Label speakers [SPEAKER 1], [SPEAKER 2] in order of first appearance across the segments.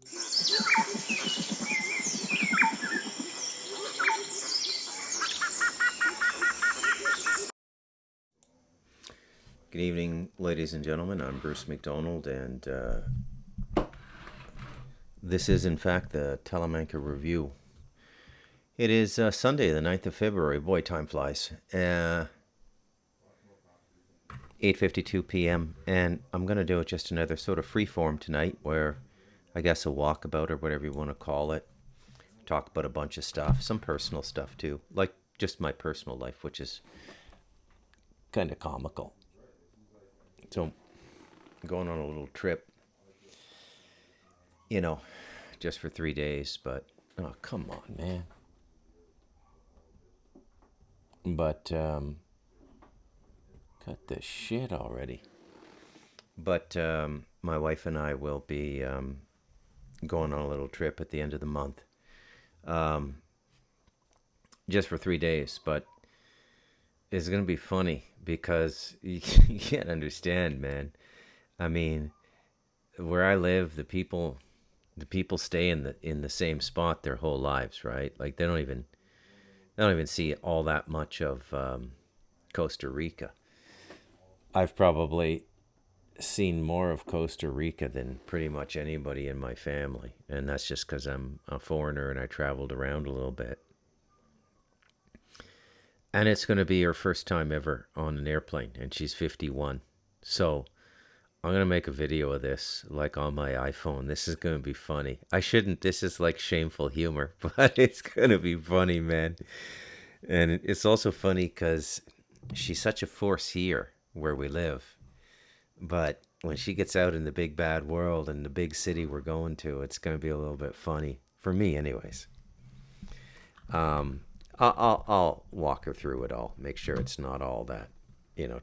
[SPEAKER 1] Good evening, ladies and gentlemen. I'm Bruce McDonald, and this is, in fact, the Talamanca Review. It is Sunday, the 9th of February. Boy, time flies. 8:52 p.m., and I'm going to do just another sort of free form tonight where I guess a walkabout or whatever you want to call it. Talk about a bunch of stuff, some personal stuff too, like just my personal life, which is kind of comical. So, I'm going on a little trip, you know, just for 3 days, but oh, come on, man. But, cut the shit already. But my wife and I will be going on a little trip at the end of the month, just for 3 days. But it's going to be funny because you can't understand, man. I mean, where I live, the people stay in the same spot their whole lives, right? Like they don't even see all that much of Costa Rica. I've probably seen more of Costa Rica than pretty much anybody in my family, and that's just because I'm a foreigner and I traveled around a little bit. And it's going to be her first time ever on an airplane, and she's 51. So I'm going to make a video of this, like on my iPhone. This is going to be funny. I shouldn't, this is like shameful humor, but it's going to be funny, man. And it's also funny because she's such a force here where we live. But when she gets out in the big bad world and the big city we're going to, it's going to be a little bit funny. For me, anyways. Um, I'll walk her through it all. Make sure it's not all that,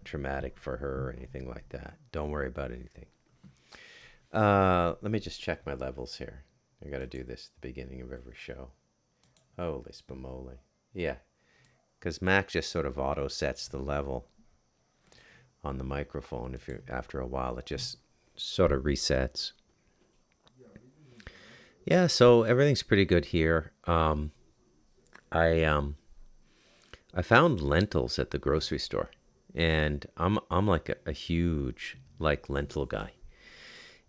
[SPEAKER 1] traumatic for her or anything like that. Don't worry about anything. Let me just check my levels here. I got to do this at the beginning of every show. Holy spumoli. Yeah, because Mac just sort of auto sets the level on the microphone. If you after a while, it just sort of resets. Yeah, so everything's pretty good here. I found lentils at the grocery store, and I'm like a huge like lentil guy.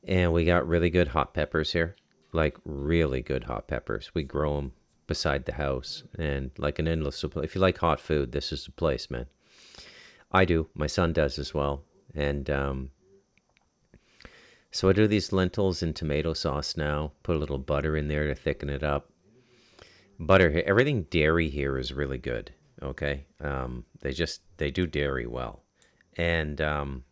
[SPEAKER 1] And we got really good hot peppers here, like really good hot peppers. We grow them beside the house, and like an endless supply. If you like hot food, this is the place, man. I do. My son does as well, and so I do these lentils in tomato sauce now. Put a little butter in there to thicken it up. Butter, everything dairy here is really good. Okay, they do dairy well, and and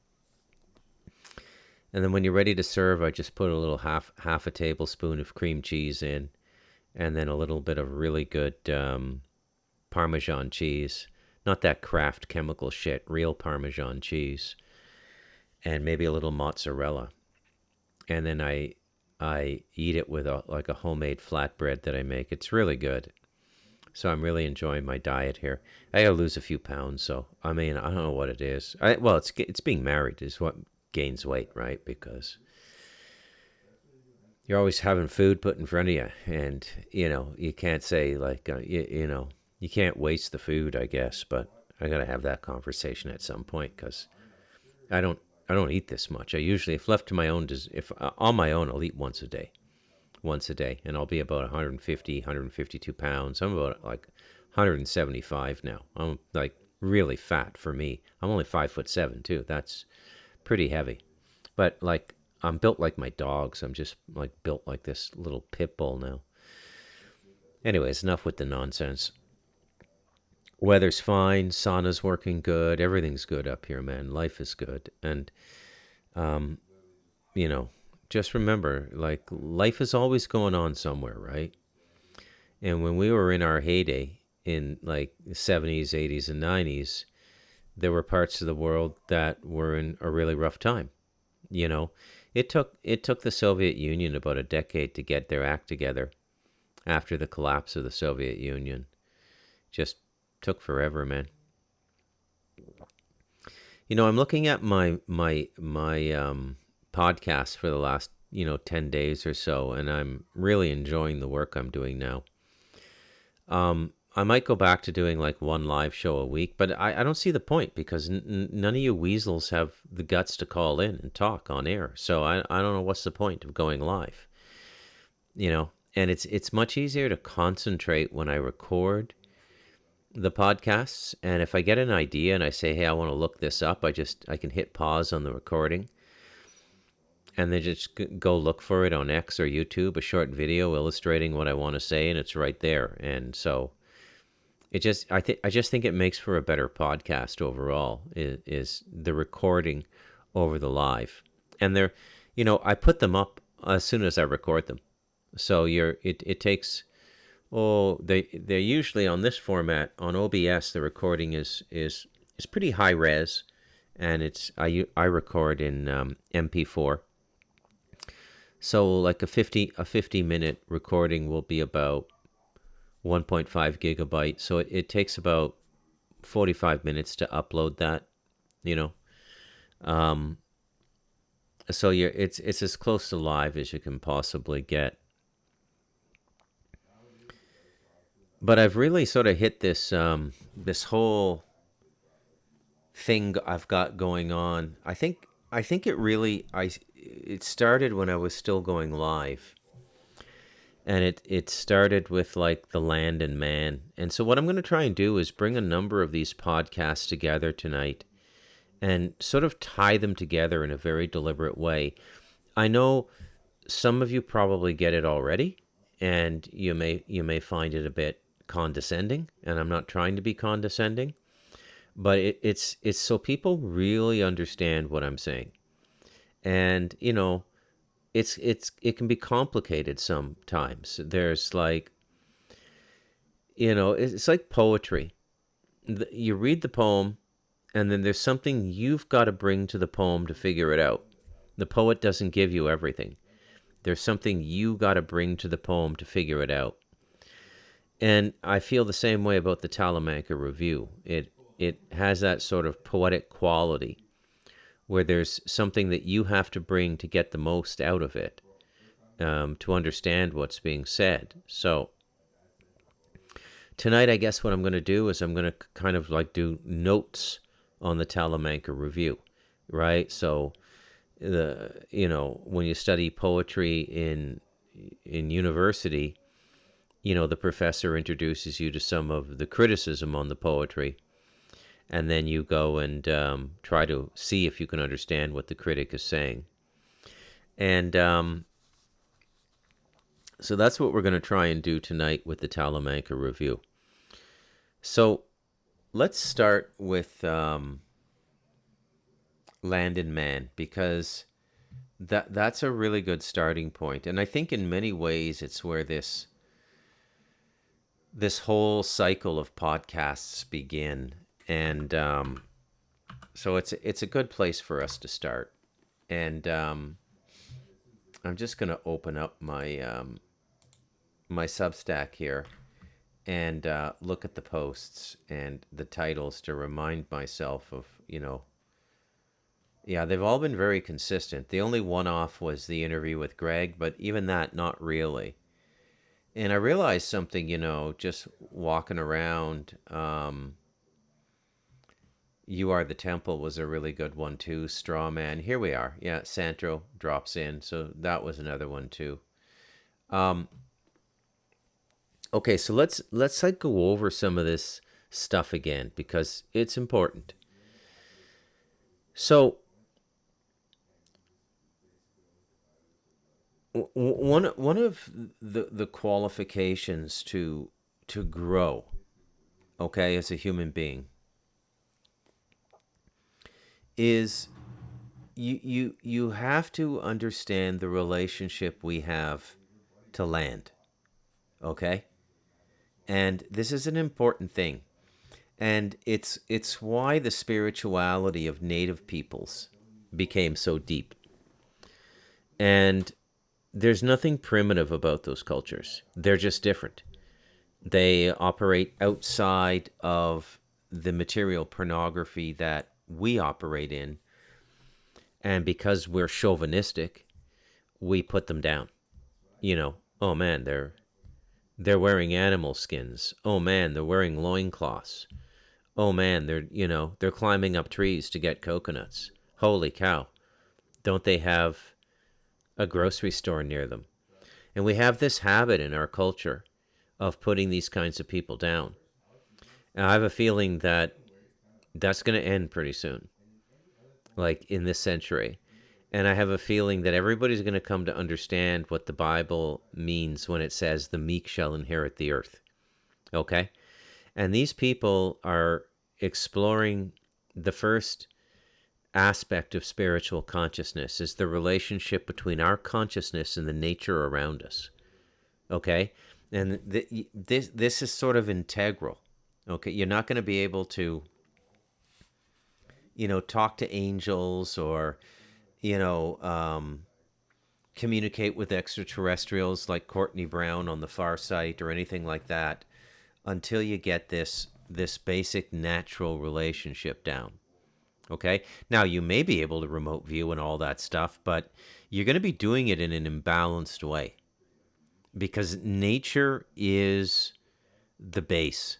[SPEAKER 1] then when you're ready to serve, I just put a little half a tablespoon of cream cheese in, and then a little bit of really good Parmesan cheese, not that Kraft chemical shit, real Parmesan cheese, and maybe a little mozzarella, and then I eat it with like a homemade flatbread that I make. It's really good. So I'm really enjoying my diet here. I gotta lose a few pounds, so I mean I don't know what it is. Well, it's being married is what gains weight, right? Because you're always having food put in front of you, and you can't say like you can't waste the food, I guess. But I gotta have that conversation at some point because I don't I don't eat this much. I usually, if left to my own, if on my own, I'll eat once a day, and I'll be about 150, 152 pounds. I'm about like 175 now. I'm like really fat for me. I'm only 5'7" too. That's pretty heavy, but like I'm built like my dogs. I'm just like built like this little pit bull now. Anyways, enough with the nonsense. Weather's fine. Sauna's working good. Everything's good up here, man. Life is good, and um, you know, just remember, like life is always going on somewhere, right? And when we were in our heyday in like the 70s, 80s, and 90s, there were parts of the world that were in a really rough time. You know, it took the Soviet Union about a decade to get their act together after the collapse of the Soviet Union. Just took forever, man. I'm looking at my podcast for the last 10 days or so, and I'm really enjoying the work I'm doing now. I might go back to doing like one live show a week, but I don't see the point because none of you weasels have the guts to call in and talk on air. So I don't know what's the point of going live, and it's much easier to concentrate when I record the podcasts. And if I get an idea and I say, hey, I want to look this up, I can hit pause on the recording and then just go look for it on X or YouTube, a short video illustrating what I want to say, and it's right there. And so I just think it makes for a better podcast overall is the recording over the live. And I put them up as soon as I record them. So it takes they're usually on this format on OBS. The recording is pretty high res, and I record in MP4. So like a 50-minute recording will be about 1.5 gigabyte. So it takes about 45 minutes to upload that, So it's as close to live as you can possibly get. But I've really sort of hit this this whole thing I've got going on. I think it started when I was still going live. And it started with like the land and man. And so what I'm going to try and do is bring a number of these podcasts together tonight and sort of tie them together in a very deliberate way. I know some of you probably get it already, and you may find it a bit condescending, and I'm not trying to be condescending, but it's so people really understand what I'm saying. And it can be complicated sometimes. There's like, it's like poetry. You read the poem, and then there's something you've got to bring to the poem to figure it out. The poet doesn't give you everything. There's something you got to bring to the poem to figure it out. And I feel the same way about the Talamanca Review. It has that sort of poetic quality where there's something that you have to bring to get the most out of it, to understand what's being said. So tonight, I guess what I'm going to do is I'm going to kind of like do notes on the Talamanca Review, right? So when you study poetry in university, the professor introduces you to some of the criticism on the poetry, and then you go and try to see if you can understand what the critic is saying. And so that's what we're going to try and do tonight with the Talamanca Review. So let's start with land and man, because that's a really good starting point. And I think in many ways it's where this whole cycle of podcasts begin. And so it's a good place for us to start. And I'm just going to open up my my Substack here and look at the posts and the titles to remind myself of, yeah, they've all been very consistent. The only one-off was the interview with Greg, but even that, not really. And I realized something, just walking around. You Are the Temple was a really good one too. Straw Man. Here we are. Yeah, Sandro drops in. So that was another one too. Okay, so let's like go over some of this stuff again because it's important. So one of the qualifications to grow, okay, as a human being, is you have to understand the relationship we have to land, okay? And this is an important thing. And it's why the spirituality of native peoples became so deep. And there's nothing primitive about those cultures. They're just different. They operate outside of the material pornography that we operate in. And because we're chauvinistic, we put them down. Oh man, they're wearing animal skins. Oh man, they're wearing loincloths. Oh man, they're climbing up trees to get coconuts. Holy cow. Don't they have a grocery store near them? And we have this habit in our culture of putting these kinds of people down. And I have a feeling that that's going to end pretty soon, like in this century. And I have a feeling that everybody's going to come to understand what the Bible means when it says the meek shall inherit the earth. Okay? And these people are exploring the first aspect of spiritual consciousness is the relationship between our consciousness and the nature around us. Okay? And this is sort of integral. Okay? You're not going to be able to, talk to angels or, communicate with extraterrestrials like Courtney Brown on the far site or anything like that until you get this basic natural relationship down. Okay? Now, you may be able to remote view and all that stuff, but you're going to be doing it in an imbalanced way because nature is the base.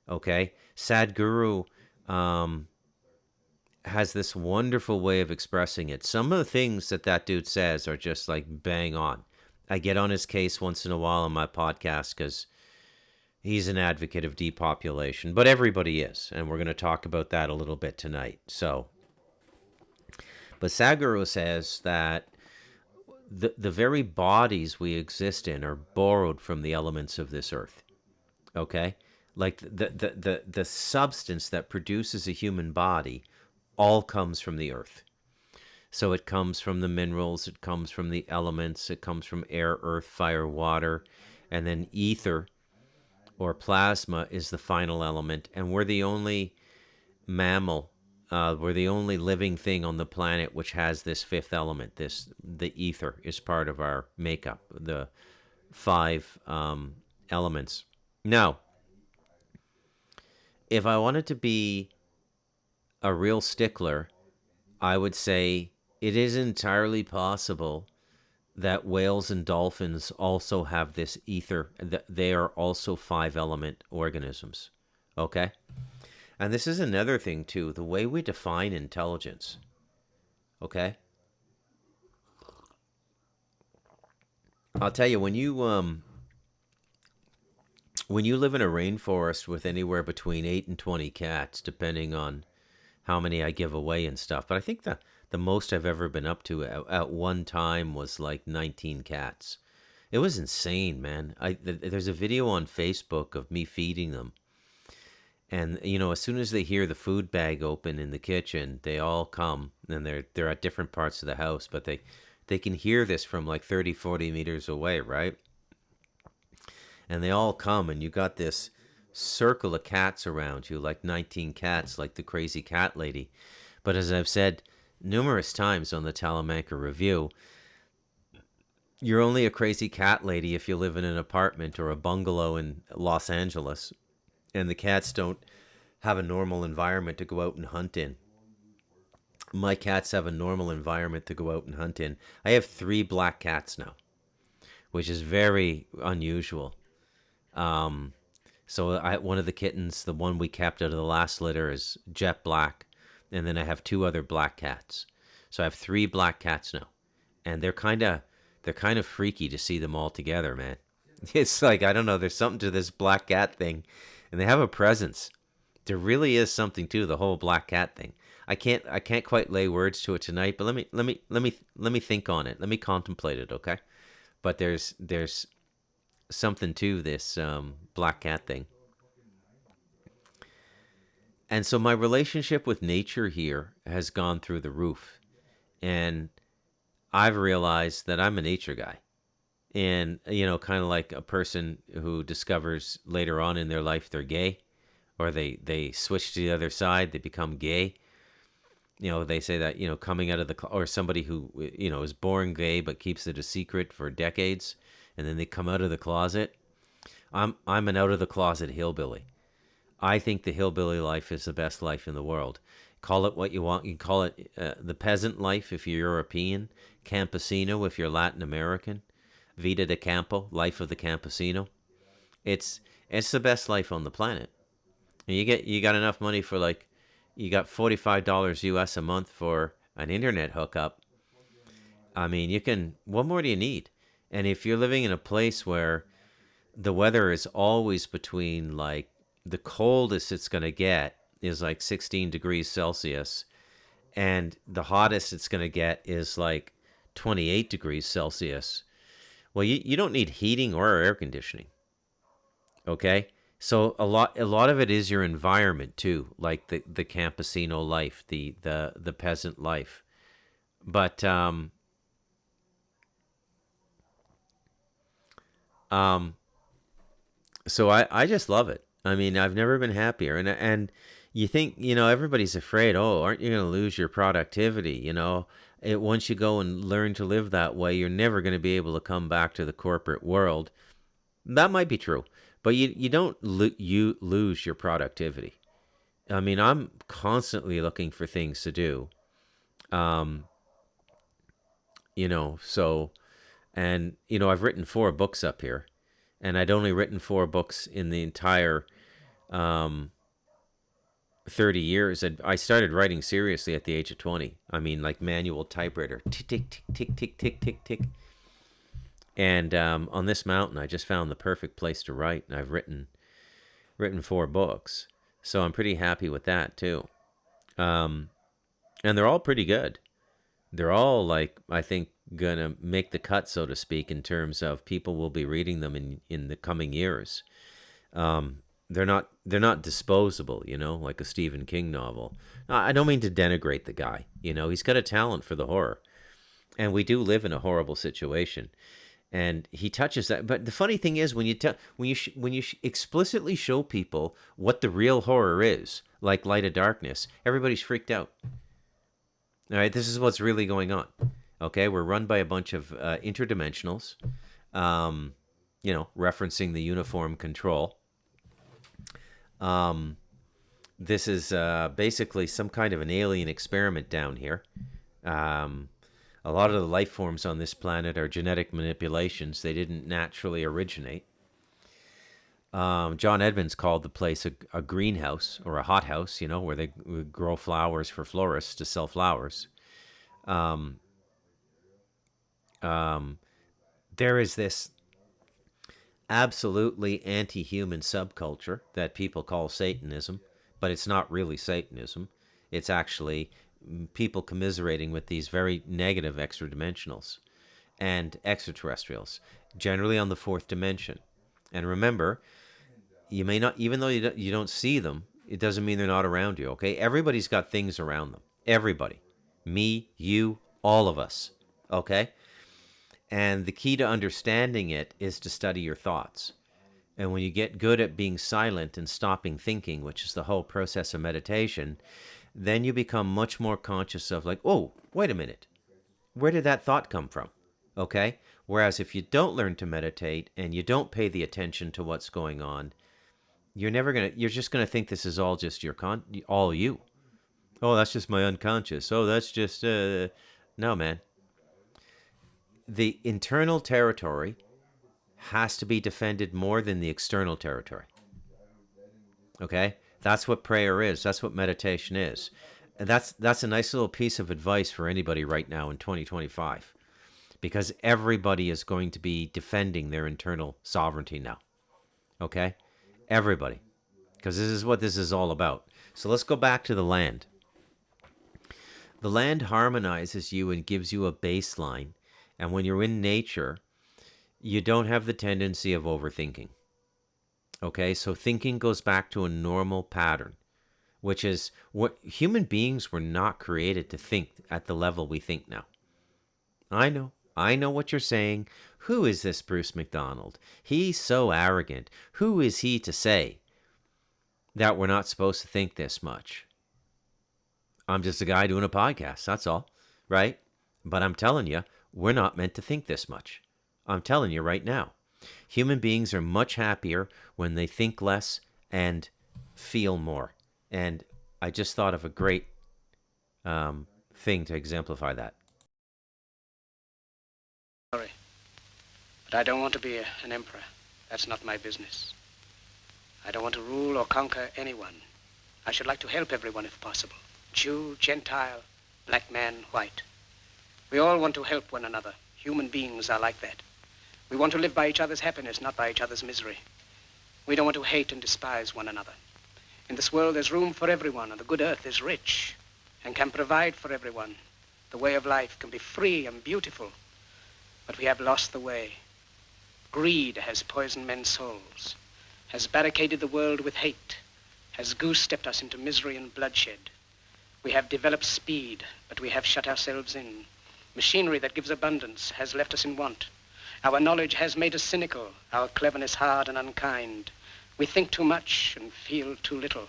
[SPEAKER 1] Okay? Sadhguru has this wonderful way of expressing it. Some of the things that dude says are just like bang on. I get on his case once in a while on my podcast because he's an advocate of depopulation, but everybody is, and we're going to talk about that a little bit tonight. But Sadhguru says that the very bodies we exist in are borrowed from the elements of this earth. Okay? Like the substance that produces a human body all comes from the earth. So it comes from the minerals, it comes from the elements, it comes from air, earth, fire, water, and then ether or plasma is the final element. And we're the only mammal, we're the only living thing on the planet which has this fifth element. The ether is part of our makeup, the five elements. Now, if I wanted to be a real stickler, I would say it is entirely possible that whales and dolphins also have this ether. They are also five element organisms. Okay? And this is another thing too, the way we define intelligence. Okay? I'll tell you, when you live in a rainforest with anywhere between 8 and 20 cats, depending on how many I give away and stuff. But I think the most I've ever been up to at one time was like 19 cats. It was insane, man. There's a video on Facebook of me feeding them. And, as soon as they hear the food bag open in the kitchen, they all come. And they're at different parts of the house. But they can hear this from like 30, 40 meters away, right? And they all come, and you got this circle of cats around you, like 19 cats, like the crazy cat lady. But as I've said numerous times on the Talamanca Review, you're only a crazy cat lady if you live in an apartment or a bungalow in Los Angeles, and the cats don't have a normal environment to go out and hunt in. My cats have a normal environment to go out and hunt in. I have 3 black cats now, which is very unusual. So one of the kittens, the one we kept out of the last litter, is jet black, and then I have 2 other black cats. So I have 3 black cats now, and they're kind of freaky to see them all together, man. It's like, I don't know, there's something to this black cat thing, and they have a presence. There really is something to the whole black cat thing. I can't quite lay words to it tonight, but let me think on it. Let me contemplate it, okay? But there's something to this black cat thing. And so my relationship with nature here has gone through the roof. And I've realized that I'm a nature guy. And, kind of like a person who discovers later on in their life they're gay, or they switch to the other side, they become gay. They say that, coming out of or somebody who, is born gay but keeps it a secret for decades, and then they come out of the closet. I'm an out of the closet hillbilly. I think the hillbilly life is the best life in the world. Call it what you want. You can call it the peasant life if you're European, campesino if you're Latin American, Vida de Campo, life of the campesino. It's it's the best life on the planet. And you got enough money for like you got $45 US a month for an internet hookup. I mean, you can what more do you need? And if you're living in a place where the weather is always between like the coldest it's going to get is like 16 degrees Celsius and the hottest it's going to get is like 28 degrees Celsius. Well, you don't need heating or air conditioning. Okay? So a lot of it is your environment too, like the campesino life, the peasant life. But um so I just love it. I mean, I've never been happier. And you think, everybody's afraid, oh, aren't you going to lose your productivity? Once you go and learn to live that way, you're never going to be able to come back to the corporate world. That might be true, but you don't you lose your productivity. I mean, I'm constantly looking for things to do. Um, so and I've written 4 books up here, and I'd only written 4 books in the entire um 30 years. And I started writing seriously at the age of 20. I mean, like manual typewriter, tick tick tick tick tick tick tick tick. And on this mountain, I just found the perfect place to write, and I've written 4 books, so I'm pretty happy with that too. Um, and they're all pretty good. They're all like I think gonna make the cut, so to speak, in terms of people will be reading them in the coming years. Um, they're not disposable, like a Stephen King novel. I don't mean to denigrate the guy. He's got a talent for the horror, and we do live in a horrible situation. And he touches that. But the funny thing is, when you explicitly show people what the real horror is, like Light of Darkness, everybody's freaked out. All right, this is what's really going on. Okay, we're run by a bunch of interdimensionals, um, referencing the uniform control. Um, this is basically some kind of an alien experiment down here. Um, a lot of the life forms on this planet are genetic manipulations. They didn't naturally originate. John Edmonds called the place a greenhouse or a hothouse, where they grow flowers for florists to sell flowers. Um, um, there is this absolutely anti-human subculture that people call Satanism, but it's not really Satanism. It's actually people commiserating with these very negative extra-dimensionals and extraterrestrials, generally on the 4th dimension. And remember, you may not, even though you don't see them, it doesn't mean they're not around you, okay? Everybody's got things around them. Everybody. Me, you, all of us, okay? And the key to understanding it is to study your thoughts. And when you get good at being silent and stopping thinking, which is the whole process of meditation, then you become much more conscious of like, oh, wait a minute. Where did that thought come from? Okay? Whereas if you don't learn to meditate and you don't pay the attention to what's going on, you're just gonna think this is all just all you. Oh, that's just my unconscious. Oh, that's just no, man. The internal territory has to be defended more than the external territory. Okay? That's what prayer is. That's what meditation is. And that's a nice little piece of advice for anybody right now in 2025. Because everybody is going to be defending their internal sovereignty now. Okay? Everybody. Because this is what this is all about. So let's go back to the land. The land harmonizes you and gives you a baseline. And when you're in nature, you don't have the tendency of overthinking. Okay, so thinking goes back to a normal pattern, which is what human beings were not created to think at the level we think now. I know what you're saying. Who is this Bruce McDonald? He's so arrogant. Who is he to say that we're not supposed to think this much? I'm just a guy doing a podcast, that's all, right? But I'm telling you, we're not meant to think this much. I'm telling you right now. Human beings are much happier when they think less and feel more. And I just thought of a great thing to exemplify that.
[SPEAKER 2] Sorry, but I don't want to be an emperor. That's not my business. I don't want to rule or conquer anyone. I should like to help everyone if possible. Jew, Gentile, black man, white. We all want to help one another. Human beings are like that. We want to live by each other's happiness, not by each other's misery. We don't want to hate and despise one another. In this world, there's room for everyone, and the good earth is rich and can provide for everyone. The way of life can be free and beautiful, but we have lost the way. Greed has poisoned men's souls, has barricaded the world with hate, has goose-stepped us into misery and bloodshed. We have developed speed, but we have shut ourselves in. Machinery that gives abundance has left us in want. Our knowledge has made us cynical, our cleverness hard and unkind. We think too much and feel too little.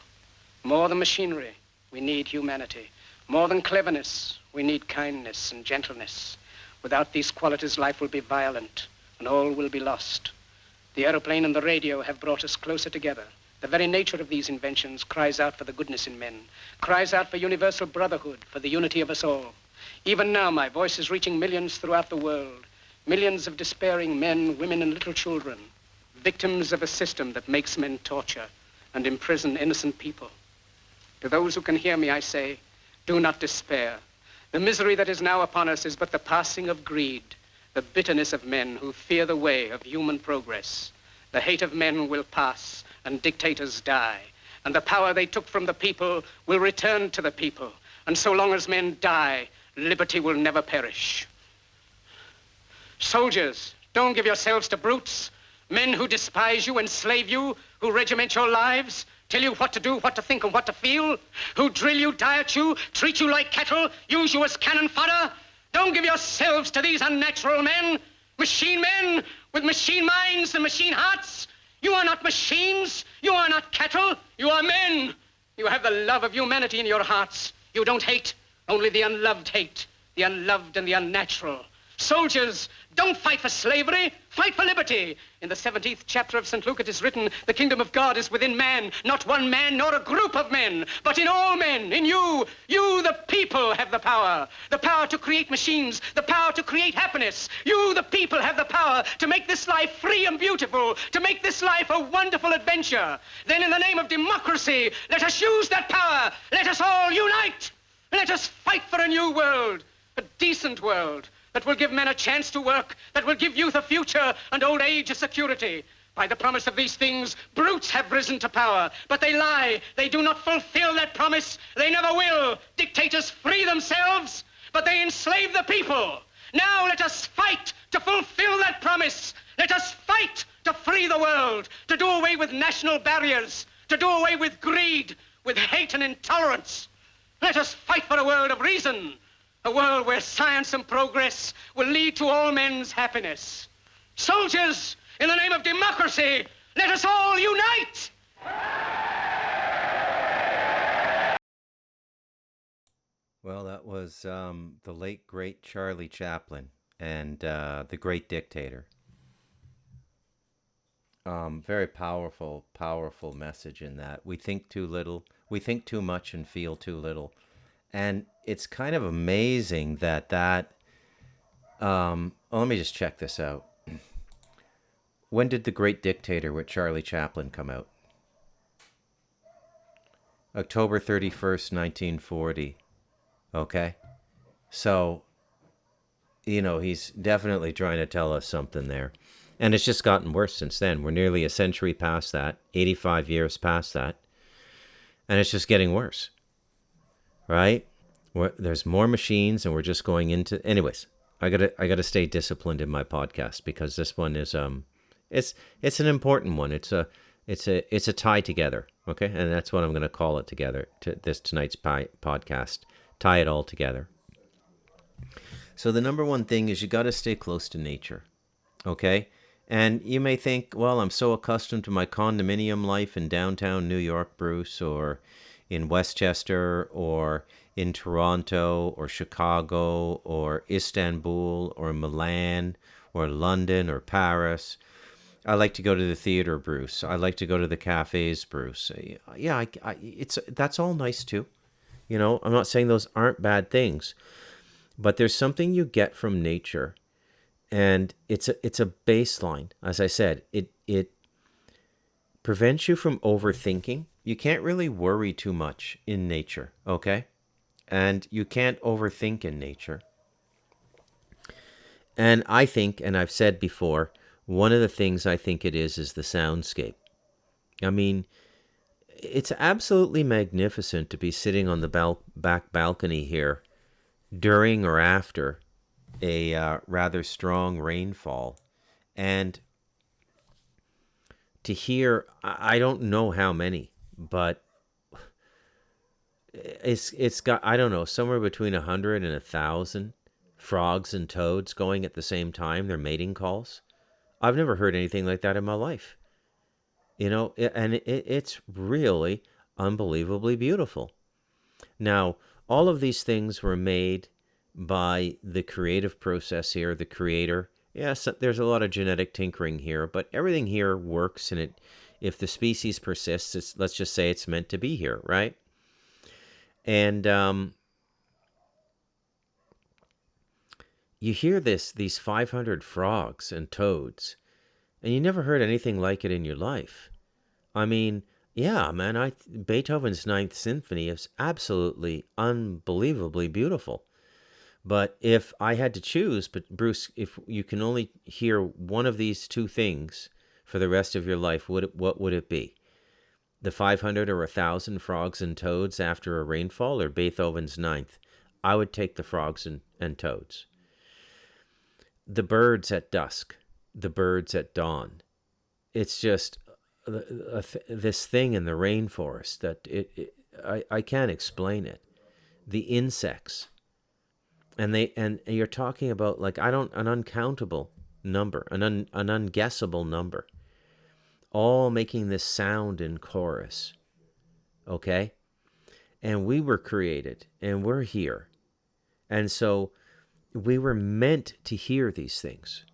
[SPEAKER 2] More than machinery, we need humanity. More than cleverness, we need kindness and gentleness. Without these qualities, life will be violent and all will be lost. The aeroplane and the radio have brought us closer together. The very nature of these inventions cries out for the goodness in men, cries out for universal brotherhood, for the unity of us all. Even now, my voice is reaching millions throughout the world, millions of despairing men, women, and little children, victims of a system that makes men torture and imprison innocent people. To those who can hear me, I say, do not despair. The misery that is now upon us is but the passing of greed, the bitterness of men who fear the way of human progress. The hate of men will pass and dictators die, and the power they took from the people will return to the people. And so long as men die, liberty will never perish. Soldiers, don't give yourselves to brutes. Men who despise you, enslave you, who regiment your lives, tell you what to do, what to think, and what to feel, who drill you, diet you, treat you like cattle, use you as cannon fodder. Don't give yourselves to these unnatural men with machine minds and machine hearts. You are not machines. You are not cattle. You are men. You have the love of humanity in your hearts. You don't hate. Only the unloved hate. The unloved and the unnatural. Soldiers, don't fight for slavery, fight for liberty. In the 17th chapter of St. Luke it is written, the kingdom of God is within man, not one man nor a group of men, but in all men, in you. You, the people, have the power to create machines, the power to create happiness. You, the people, have the power to make this life free and beautiful, to make this life a wonderful adventure. Then in the name of democracy, let us use that power. Let us all unite. Let us fight for a new world, a decent world, that will give men a chance to work, that will give youth a future and old age a security. By the promise of these things, brutes have risen to power, but they lie. They do not fulfill that promise. They never will. Dictators free themselves, but they enslave the people. Now let us fight to fulfill that promise. Let us fight to free the world, to do away with national barriers, to do away with greed, with hate and intolerance. Let us fight for a world of reason, a world where science and progress will lead to all men's happiness. Soldiers, in the name of democracy, let us all unite!
[SPEAKER 1] Well, that was the late, great Charlie Chaplin and The Great Dictator. Very powerful, powerful message in that. We think too little, we think too much and feel too little. And it's kind of amazing that let me just check this out. When did The Great Dictator with Charlie Chaplin come out? October 31st, 1940. Okay? So, he's definitely trying to tell us something there. And it's just gotten worse since then. We're nearly a century past that, 85 years past that. And it's just getting worse. Right? There's more machines, and we're just going into. Anyways, I gotta stay disciplined in my podcast because this one is it's an important one. It's a tie together. Okay, and that's what I'm gonna call it together to this tonight's podcast. Tie it all together. So the number one thing is you gotta stay close to nature. Okay. And you may think, well, I'm so accustomed to my condominium life in downtown New York, Bruce, or in Westchester, or in Toronto, or Chicago, or Istanbul, or Milan, or London, or Paris. I like to go to the theater, Bruce. I like to go to the cafes, Bruce. Yeah, that's all nice too. You know, I'm not saying those aren't bad things, but there's something you get from nature, and it's a baseline. As I said, it prevents you from overthinking. You can't really worry too much in nature, okay? And you can't overthink in nature. And I think, and I've said before, one of the things I think it is the soundscape. I mean, it's absolutely magnificent to be sitting on the back balcony here during or after a rather strong rainfall, and to hear, I don't know how many, but it's got, I don't know, somewhere between 100 and 1,000 frogs and toads going at the same time, their mating calls. I've never heard anything like that in my life. You know, and it's really unbelievably beautiful. Now, all of these things were made by the creative process here, the creator. Yes, there's a lot of genetic tinkering here, but everything here works, and it, if the species persists, let's just say it's meant to be here, right? And you hear these 500 frogs and toads, and you never heard anything like it in your life. I mean, yeah, man, Beethoven's Ninth Symphony is absolutely unbelievably beautiful. But if I had to choose, but Bruce, if you can only hear one of these two things for the rest of your life, what would it be? The 500 or 1,000 frogs and toads after a rainfall, or Beethoven's Ninth? I would take the frogs and toads. The birds at dusk, the birds at dawn. It's just this thing in the rainforest that I can't explain it. The insects, and you're talking about, like, an uncountable number, an unguessable number, all making this sound in chorus. Okay, and we were created, and we're here, and so we were meant to hear these things.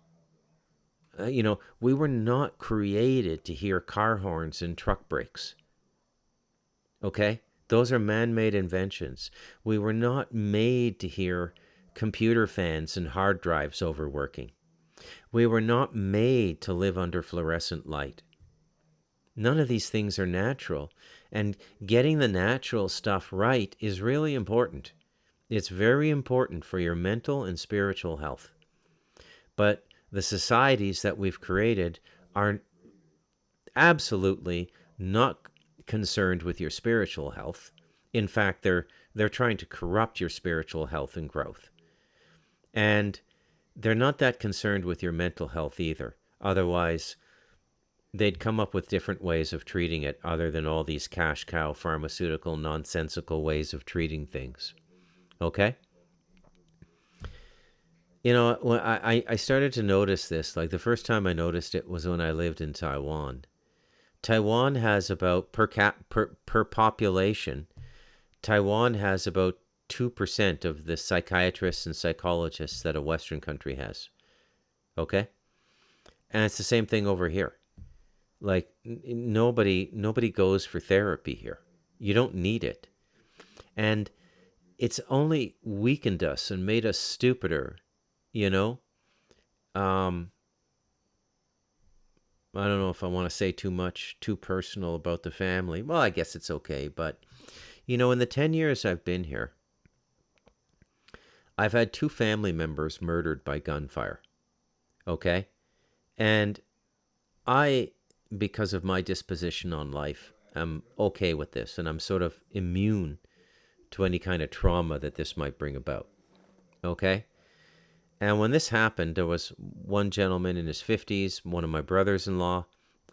[SPEAKER 1] You know, we were not created to hear car horns and truck brakes. Okay? Those are man-made inventions. We were not made to hear computer fans and hard drives overworking. We were not made to live under fluorescent light. None of these things are natural. And getting the natural stuff right is really important. It's very important for your mental and spiritual health. But the societies that we've created are absolutely not concerned with your spiritual health. In fact, they're trying to corrupt your spiritual health and growth. And they're not that concerned with your mental health either. Otherwise, they'd come up with different ways of treating it other than all these cash cow pharmaceutical nonsensical ways of treating things. Okay? You know, when I started to notice this, like the first time I noticed it was when I lived in Taiwan. Taiwan has about, per population, Taiwan has about 2% of the psychiatrists and psychologists that a Western country has. Okay? And it's the same thing over here. Like, nobody goes for therapy here. You don't need it. And it's only weakened us and made us stupider, you know? I don't know if I want to say too much, too personal about the family. Well, I guess it's okay. But, you know, in the 10 years I've been here, I've had 2 family members murdered by gunfire. Okay? And I, because of my disposition on life, am okay with this. And I'm sort of immune to any kind of trauma that this might bring about. Okay? And when this happened, there was one gentleman in his 50s, one of my brothers-in-law,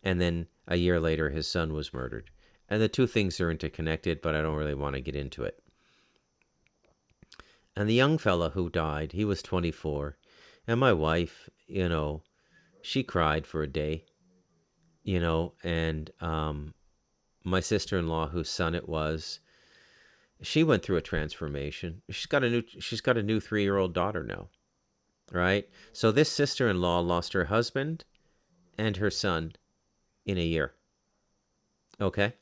[SPEAKER 1] and then a year later, his son was murdered. And the two things are interconnected, but I don't really want to get into it. And the young fella who died, he was 24. And my wife, you know, she cried for a day, you know, and my sister-in-law, whose son it was, she went through a transformation. She's got a new 3-year-old daughter now. Right? So this sister-in-law lost her husband and her son in a year. Okay?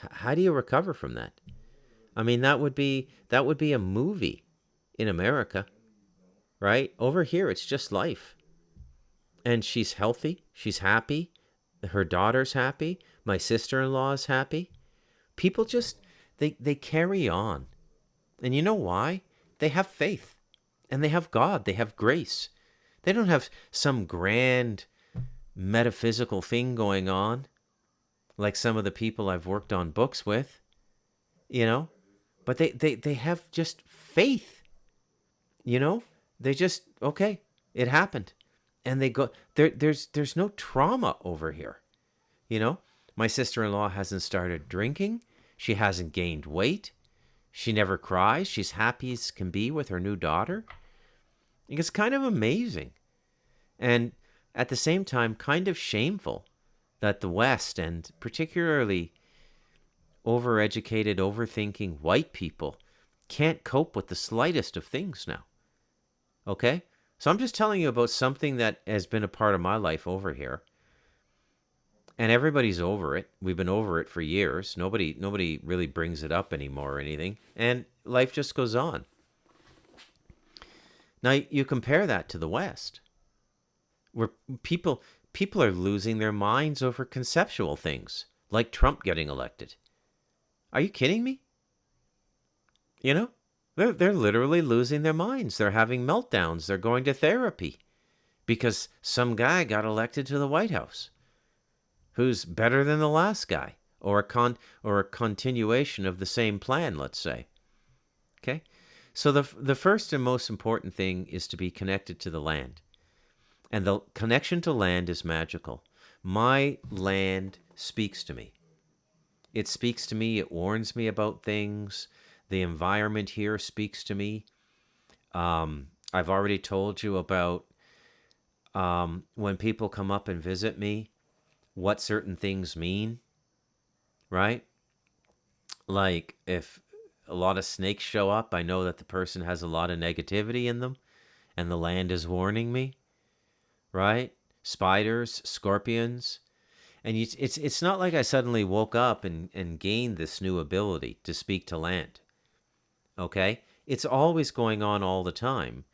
[SPEAKER 1] How do you recover from that? I mean, that would be a movie in America, right? Over here, it's just life. And she's healthy. She's happy. Her daughter's happy. My sister-in-law is happy. People just, they carry on. And you know why? They have faith. And they have God. They have grace. They don't have some grand metaphysical thing going on like some of the people I've worked on books with, you know? But they have just faith, you know? They just, okay, it happened. And they go, there's no trauma over here, you know? My sister-in-law hasn't started drinking. She hasn't gained weight. She never cries. She's happy as can be with her new daughter. It's kind of amazing. And at the same time, kind of shameful that the West, and particularly overeducated, overthinking white people, can't cope with the slightest of things now. Okay? So I'm just telling you about something that has been a part of my life over here. And everybody's over it. We've been over it for years. Nobody really brings it up anymore or anything. And life just goes on. Now you compare that to the West, where people are losing their minds over conceptual things, like Trump getting elected. Are you kidding me? You know, they're literally losing their minds. They're having meltdowns. They're going to therapy because some guy got elected to the White House who's better than the last guy, or a continuation of the same plan, let's say. Okay? So the first and most important thing is to be connected to the land. And the connection to land is magical. My land speaks to me. It speaks to me. It warns me about things. The environment here speaks to me. I've already told you about when people come up and visit me, what certain things mean, right? Like if a lot of snakes show up, I know that the person has a lot of negativity in them, and the land is warning me, right? Spiders, scorpions. And it's not like I suddenly woke up and gained this new ability to speak to land. Okay? It's always going on all the time.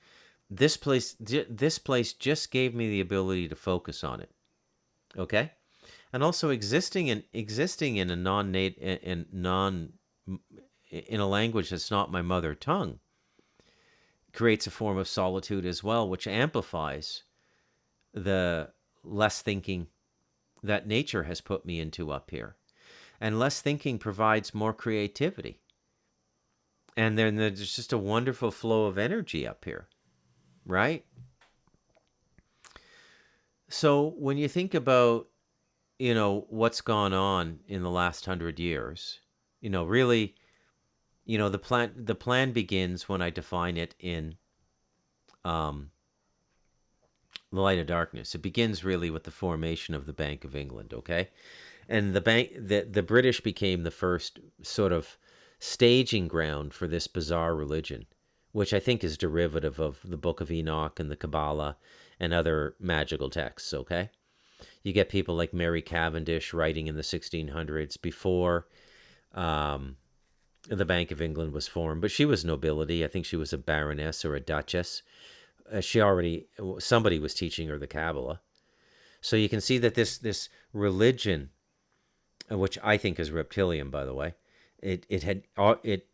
[SPEAKER 1] This place just gave me the ability to focus on it. Okay? And also existing in a in a language that's not my mother tongue creates a form of solitude as well, which amplifies the less thinking that nature has put me into up here. And less thinking provides more creativity. And then there's just a wonderful flow of energy up here, right? So when you think about, what's gone on in the last 100 years, really, the plan begins when I define it in the light of darkness. It begins really with the formation of the Bank of England, okay? And the British became the first sort of staging ground for this bizarre religion, which I think is derivative of the Book of Enoch and the Kabbalah and other magical texts, okay? You get people like Mary Cavendish writing in the 1600s before the Bank of England was formed, but she was nobility. I think she was a baroness or a duchess. Somebody was teaching her the Kabbalah. So you can see that this religion, which I think is reptilian, by the way, it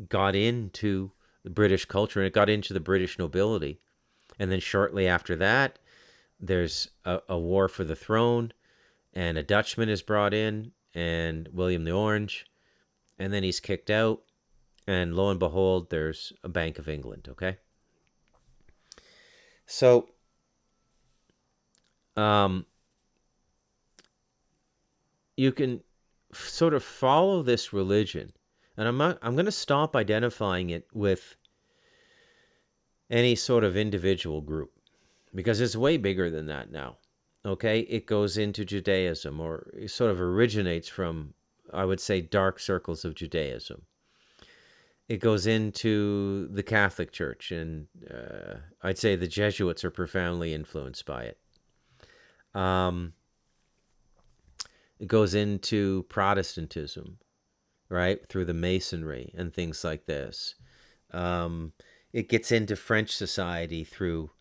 [SPEAKER 1] got into the British culture and it got into the British nobility. And then shortly after that, there's a war for the throne, and a Dutchman is brought in, and William the Orange, and then he's kicked out, and lo and behold, there's a Bank of England, okay? So, you can sort of follow this religion, and I'm going to stop identifying it with any sort of individual group, because it's way bigger than that now, okay? It goes into Judaism, or it sort of originates from, I would say, dark circles of Judaism. It goes into the Catholic Church, and I'd say the Jesuits are profoundly influenced by it. It goes into Protestantism, right? Through the Masonry and things like this. It gets into French society through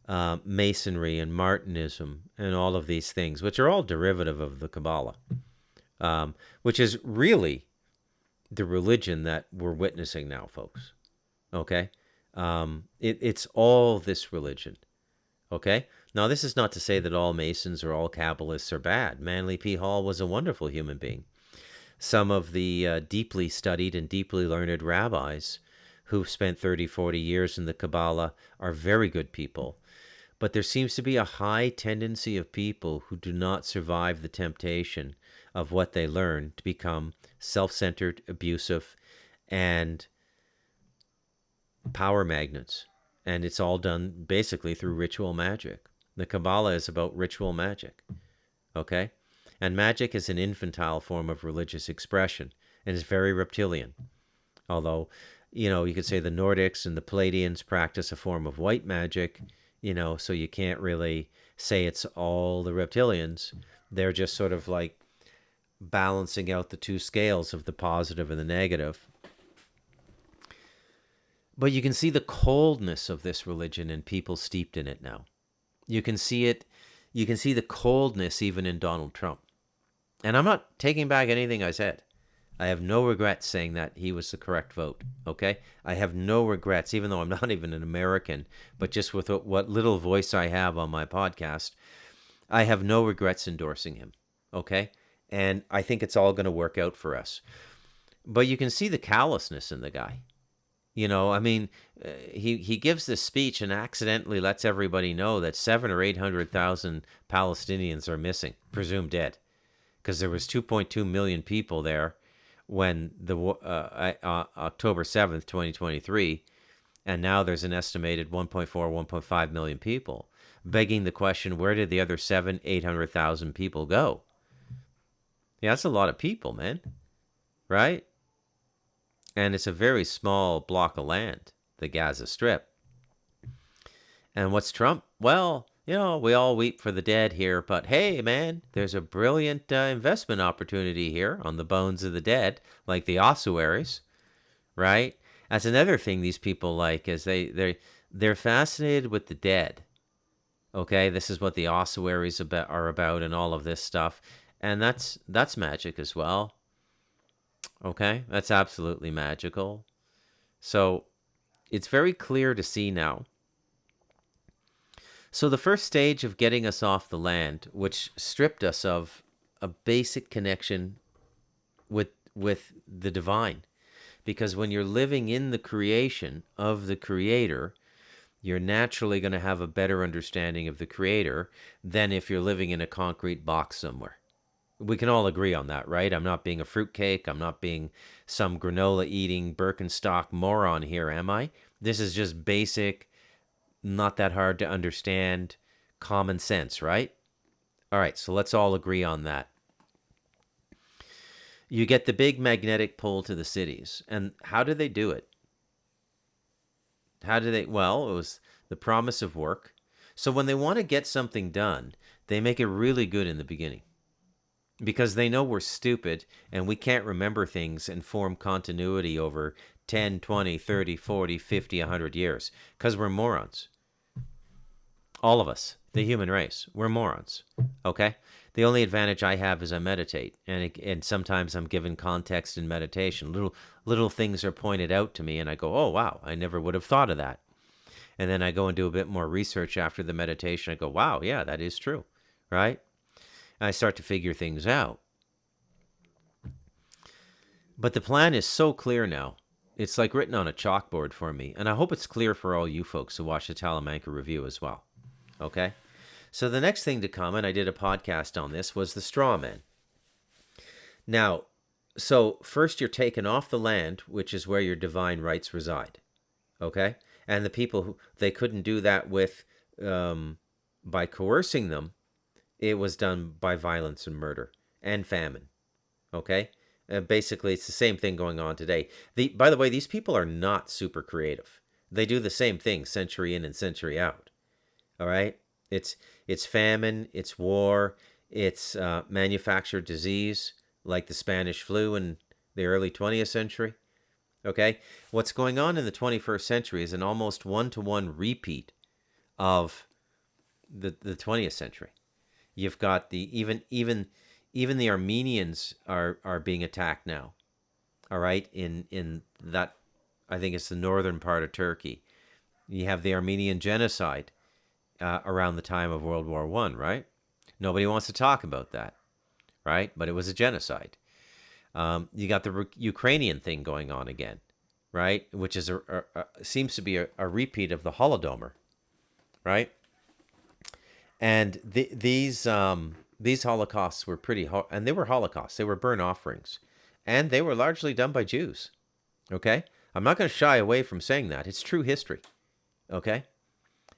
[SPEAKER 1] Masonry and Martinism and all of these things, which are all derivative of the Kabbalah, which is really the religion that we're witnessing now, folks. Okay? It's all this religion. Okay? Now, this is not to say that all Masons or all Kabbalists are bad. Manly P. Hall was a wonderful human being. Some of the deeply studied and deeply learned rabbis who've spent 30, 40 years in the Kabbalah are very good people. But there seems to be a high tendency of people who do not survive the temptation of what they learn to become self-centered, abusive, and power magnets. And it's all done basically through ritual magic. The Kabbalah is about ritual magic. Okay? And magic is an infantile form of religious expression and is very reptilian. Although, you could say the Nordics and the Palladians practice a form of white magic, so you can't really say it's all the reptilians. They're just sort of like balancing out the two scales of the positive and the negative. But you can see the coldness of this religion in people steeped in it now. You can see it. You can see the coldness even in Donald Trump. And I'm not taking back anything I said. I have no regrets saying that he was the correct vote, okay? I have no regrets, even though I'm not even an American, but just with what little voice I have on my podcast, I have no regrets endorsing him, okay? And I think it's all going to work out for us. But you can see the callousness in the guy. He gives this speech and accidentally lets everybody know that 700,000 or 800,000 Palestinians are missing, presumed dead, because there was 2.2 million people there when the October 7th, 2023, and now there's an estimated 1.4, 1.5 million people, begging the question, where did the other 800,000 people go? Yeah, that's a lot of people, man, right? And it's a very small block of land, the Gaza Strip. And what's Trump? Well, we all weep for the dead here, but hey, man, there's a brilliant investment opportunity here on the bones of the dead, like the ossuaries, right? That's another thing these people like, is they're fascinated with the dead. Okay, this is what the ossuaries are about and all of this stuff. And that's magic as well. Okay, that's absolutely magical. So it's very clear to see now. So the first stage of getting us off the land, which stripped us of a basic connection with the divine, because when you're living in the creation of the Creator, you're naturally going to have a better understanding of the Creator than if you're living in a concrete box somewhere. We can all agree on that, right? I'm not being a fruitcake. I'm not being some granola-eating Birkenstock moron here, am I? This is just basic, not that hard to understand, common sense, right? All right, so let's all agree on that. You get the big magnetic pull to the cities. And how did they do it? Well, it was the promise of work. So when they want to get something done, they make it really good in the beginning, because they know we're stupid and we can't remember things and form continuity over 10, 20, 30, 40, 50, 100 years, because we're morons. All of us, the human race, we're morons, okay? The only advantage I have is I meditate, and sometimes I'm given context in meditation. Little things are pointed out to me, and I go, oh, wow, I never would have thought of that. And then I go and do a bit more research after the meditation. I go, wow, yeah, that is true, right? And I start to figure things out. But the plan is so clear now. It's like written on a chalkboard for me, and I hope it's clear for all you folks who watch the Talamanca Review as well. Okay? So the next thing to come, and I did a podcast on this, was the straw man. Now, so first you're taken off the land, which is where your divine rights reside. Okay? And the people who they couldn't do that with by coercing them, it was done by violence and murder and famine. Okay? Basically, it's the same thing going on today. By the way, these people are not super creative. They do the same thing century in and century out. All right? It's famine, it's war, it's manufactured disease like the Spanish flu and the early 20th century. Okay? What's going on in the 21st century is an almost one-to-one repeat of the 20th century. You've got the even the Armenians are being attacked now. All right, in that, I think it's the northern part of Turkey. You have the Armenian genocide around the time of World War One, right? Nobody wants to talk about that, right? But it was a genocide. You got the Ukrainian thing going on again, right? Which is seems to be a repeat of the Holodomor, right? And these holocausts were and they were holocausts. They were burnt offerings, and they were largely done by Jews. Okay, I'm not going to shy away from saying that. It's true history. Okay,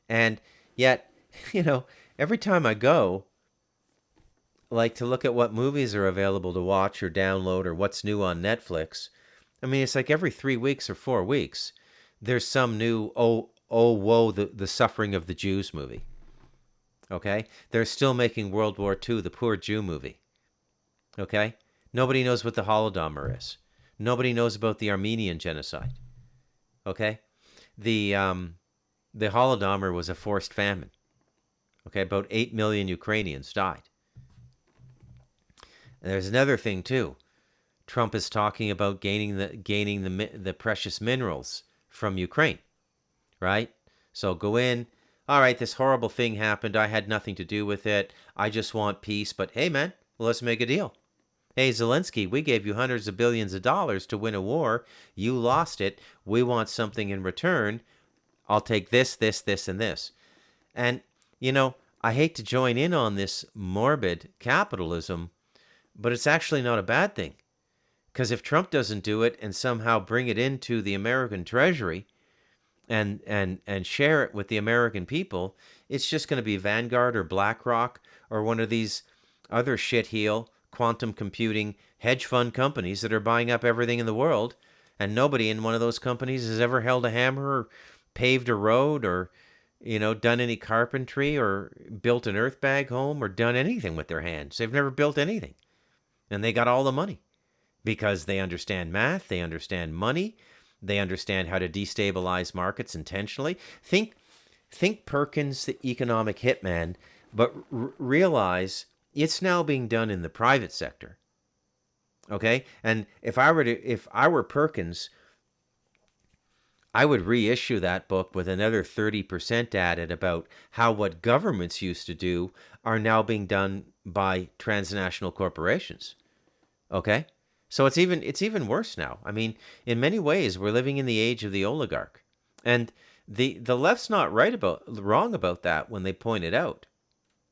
[SPEAKER 1] and yet, every time I go, like, to look at what movies are available to watch or download or what's new on Netflix, I mean, it's like every 3 weeks or 4 weeks, there's some new woe, the suffering of the Jews movie. Okay, they're still making World War II, the poor Jew movie. Okay, nobody knows what the Holodomor is. Nobody knows about the Armenian genocide. Okay, the Holodomor was a forced famine. Okay, about 8 million Ukrainians died. And there's another thing too. Trump is talking about gaining the precious minerals from Ukraine, right? So go in. All right, this horrible thing happened. I had nothing to do with it. I just want peace. But hey, man, let's make a deal. Hey, Zelensky, we gave you hundreds of billions of dollars to win a war. You lost it. We want something in return. I'll take this, this, this, and this. And, I hate to join in on this morbid capitalism, but it's actually not a bad thing. Because if Trump doesn't do it and somehow bring it into the American Treasury and share it with the American people, it's just going to be Vanguard or BlackRock or one of these other shitheel quantum computing hedge fund companies that are buying up everything in the world, and nobody in one of those companies has ever held a hammer or paved a road or done any carpentry or built an earthbag home or done anything with their hands. They've never built anything, and they got all the money because they understand math, they understand money, they understand how to destabilize markets intentionally. Think Perkins, the economic hitman, but realize it's now being done in the private sector. Okay? And if I were Perkins, I would reissue that book with another 30% added about how what governments used to do are now being done by transnational corporations. Okay? So it's even worse now. I mean, in many ways, we're living in the age of the oligarch. And the left's not wrong about that when they point it out.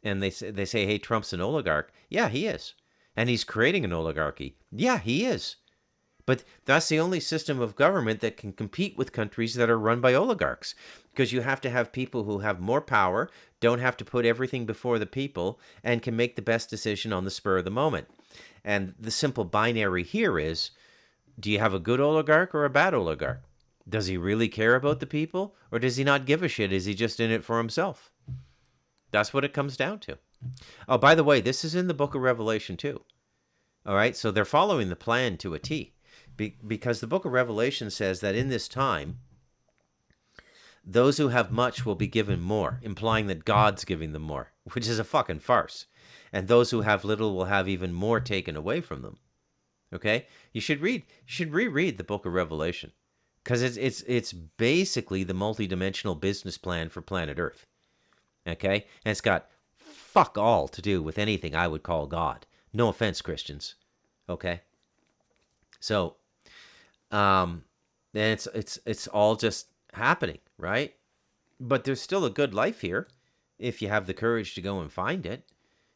[SPEAKER 1] And they say, hey, Trump's an oligarch. Yeah, he is. And he's creating an oligarchy. Yeah, he is. But that's the only system of government that can compete with countries that are run by oligarchs. Because you have to have people who have more power, don't have to put everything before the people, and can make the best decision on the spur of the moment. And the simple binary here is, do you have a good oligarch or a bad oligarch? Does he really care about the people? Or does he not give a shit? Is he just in it for himself? That's what it comes down to. Oh, by the way, this is in the book of Revelation too. All right, so they're following the plan to a T. Because the book of Revelation says that in this time, those who have much will be given more, implying that God's giving them more, which is a fucking farce. And those who have little will have even more taken away from them. Okay? You should reread the book of Revelation, because it's basically the multidimensional business plan for planet Earth. Okay? And it's got fuck all to do with anything I would call God. No offense, Christians. Okay? So, and it's all just happening, right? But there's still a good life here if you have the courage to go and find it.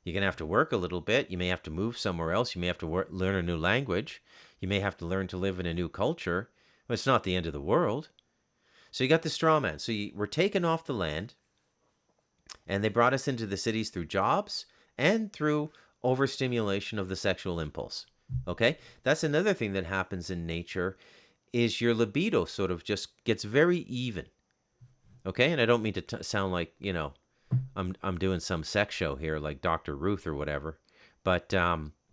[SPEAKER 1] You're going to have to work a little bit. You may have to move somewhere else. You may have to learn a new language. You may have to learn to live in a new culture. But it's not the end of the world. So you got the straw man. So we're taken off the land, and they brought us into the cities through jobs and through overstimulation of the sexual impulse. Okay? That's another thing that happens in nature, is your libido sort of just gets very even. Okay? And I don't mean to sound like, I'm doing some sex show here like Dr. Ruth or whatever. But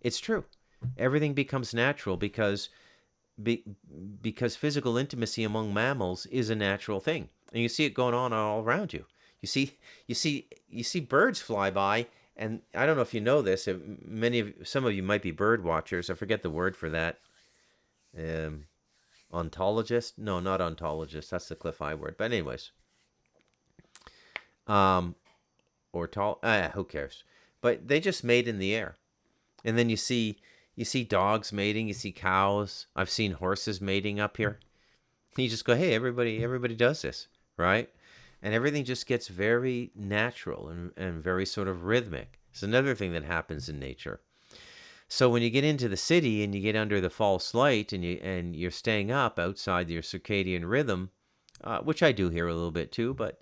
[SPEAKER 1] it's true. Everything becomes natural because be, because physical intimacy among mammals is a natural thing, and you see it going on all around you. You see birds fly by, and I don't know if you know this. Some of you might be bird watchers. I forget the word for that. Um, Ontologist? No, not ontologist. That's the Cliff High word. But anyways, um, or tall. Who cares? But they just mate in the air, and then you see dogs mating. You see cows. I've seen horses mating up here. You just go, hey, everybody does this, right? And everything just gets very natural and very sort of rhythmic. It's another thing that happens in nature. So when you get into the city and you get under the false light and you're staying up outside your circadian rhythm, which I do here a little bit too, but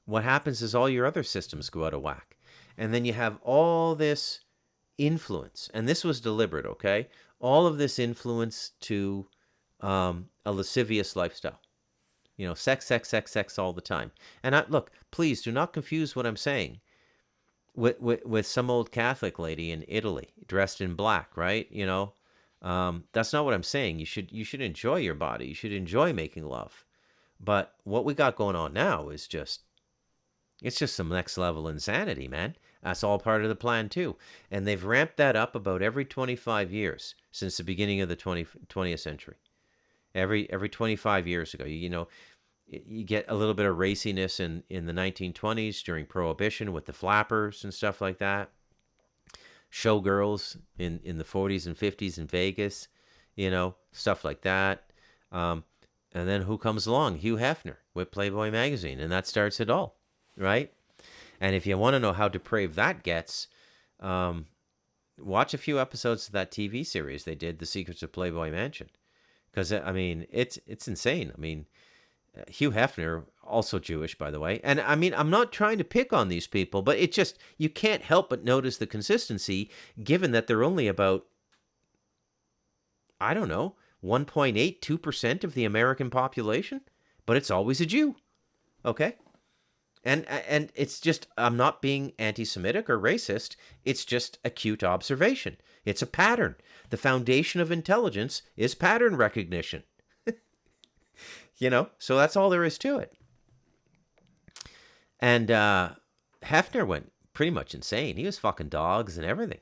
[SPEAKER 1] what happens is all your other systems go out of whack, and then you have all this influence, and this was deliberate, okay? All of this influence to a lascivious lifestyle. Sex, sex, sex, sex all the time. And look, please do not confuse what I'm saying with some old Catholic lady in Italy dressed in black, right? That's not what I'm saying. You should enjoy your body. You should enjoy making love. But what we got going on now is it's just some next level insanity, man. That's all part of the plan too. And they've ramped that up about every 25 years since the beginning of the 20th century. Every 25 years ago, you get a little bit of raciness in the 1920s during Prohibition with the flappers and stuff like that. Showgirls in the 40s and 50s in Vegas, stuff like that. And then who comes along? Hugh Hefner with Playboy magazine, and that starts it all, right? And if you want to know how depraved that gets, watch a few episodes of that TV series they did, The Secrets of Playboy Mansion. Because, I mean, it's insane. I mean, Hugh Hefner, also Jewish, by the way. And, I mean, I'm not trying to pick on these people, but it just, you can't help but notice the consistency, given that they're only about, I don't know, 1.8, 2% of the American population. But it's always a Jew, okay? And it's just, I'm not being anti-Semitic or racist. It's just acute observation. It's a pattern. The foundation of intelligence is pattern recognition. So that's all there is to it. And Hefner went pretty much insane. He was fucking dogs and everything.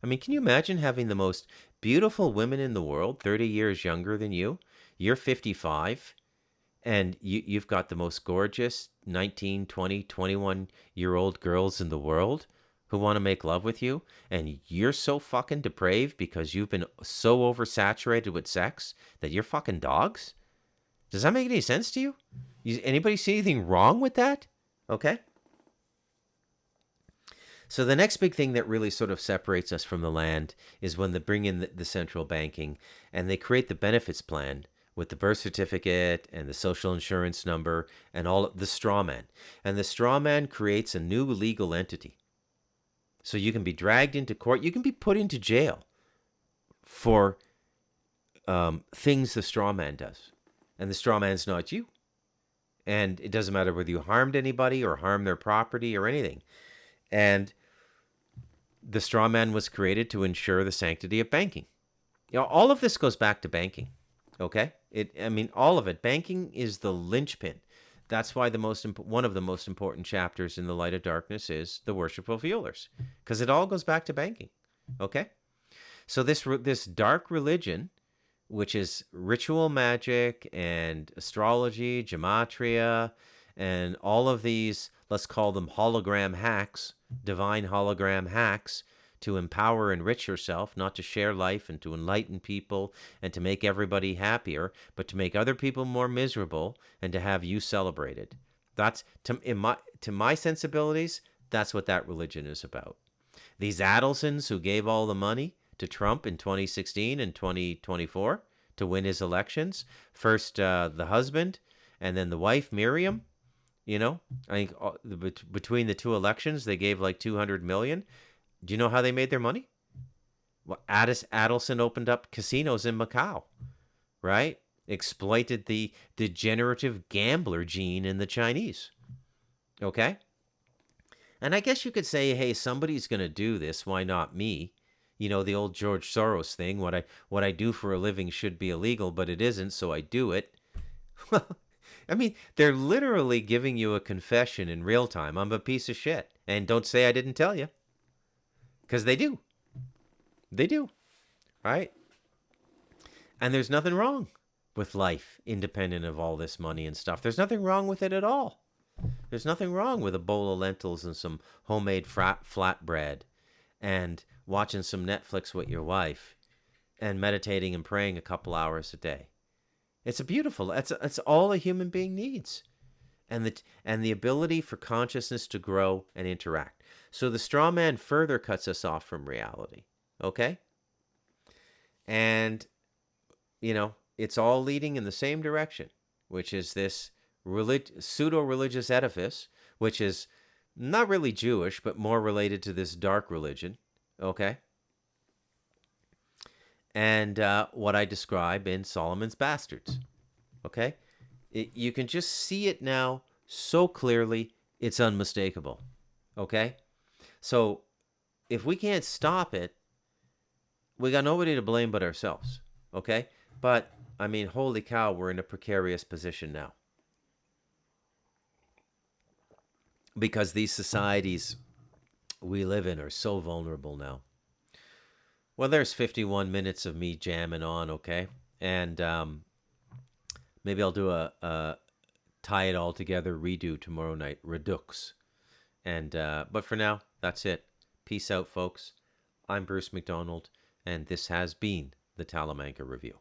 [SPEAKER 1] I mean, can you imagine having the most beautiful women in the world, 30 years younger than you? You're 55. And you've got the most gorgeous 19, 20, 21-year-old girls in the world who want to make love with you. And you're so fucking depraved because you've been so oversaturated with sex that you're fucking dogs? Does that make any sense to you? Anybody see anything wrong with that? Okay. So the next big thing that really sort of separates us from the land is when they bring in the central banking and they create the benefits plan with the birth certificate and the social insurance number and all the straw man. And the straw man creates a new legal entity. So you can be dragged into court. You can be put into jail for things the straw man does. And the straw man's not you. And it doesn't matter whether you harmed anybody or harmed their property or anything. And the straw man was created to ensure the sanctity of banking. All of this goes back to banking. Okay? All of it. Banking is the linchpin. That's why one of the most important chapters in The Light of Darkness is the worship of healers, because it all goes back to banking. Okay? So this dark religion, which is ritual magic and astrology, gematria, and all of these, let's call them hologram hacks, divine hologram hacks, to empower and enrich yourself, not to share life and to enlighten people and to make everybody happier, but to make other people more miserable and to have you celebrated. That's, to my sensibilities, that's what that religion is about. These Adelsons who gave all the money to Trump in 2016 and 2024 to win his elections, first the husband and then the wife, Miriam, I think between the two elections, they gave like $200 million. Do you know how they made their money? Well, Adelson opened up casinos in Macau, right? Exploited the degenerative gambler gene in the Chinese. Okay? And I guess you could say, hey, somebody's going to do this. Why not me? You know, the old George Soros thing, what I do for a living should be illegal, but it isn't, so I do it. Well, I mean, they're literally giving you a confession in real time. I'm a piece of shit. And don't say I didn't tell you. Because they do. They do. Right? And there's nothing wrong with life independent of all this money and stuff. There's nothing wrong with it at all. There's nothing wrong with a bowl of lentils and some homemade flatbread and watching some Netflix with your wife and meditating and praying a couple hours a day. It's a beautiful, that's all a human being needs. And the ability for consciousness to grow and interact. So the straw man further cuts us off from reality. Okay? And, you know, it's all leading in the same direction, which is this pseudo-religious edifice, which is not really Jewish, but more related to this dark religion. Okay? And what I describe in Solomon's Bastards. Okay? You can just see it now so clearly, it's unmistakable. Okay? So if we can't stop it, we got nobody to blame but ourselves. Okay? But, I mean, holy cow, we're in a precarious position now. Because these societies we live in are so vulnerable now. Well, there's 51 minutes of me jamming on, okay? And maybe I'll do a tie it all together redo tomorrow night, Redux. And but for now, that's it. Peace out, folks. I'm Bruce McDonald, and this has been the Talamanca Review.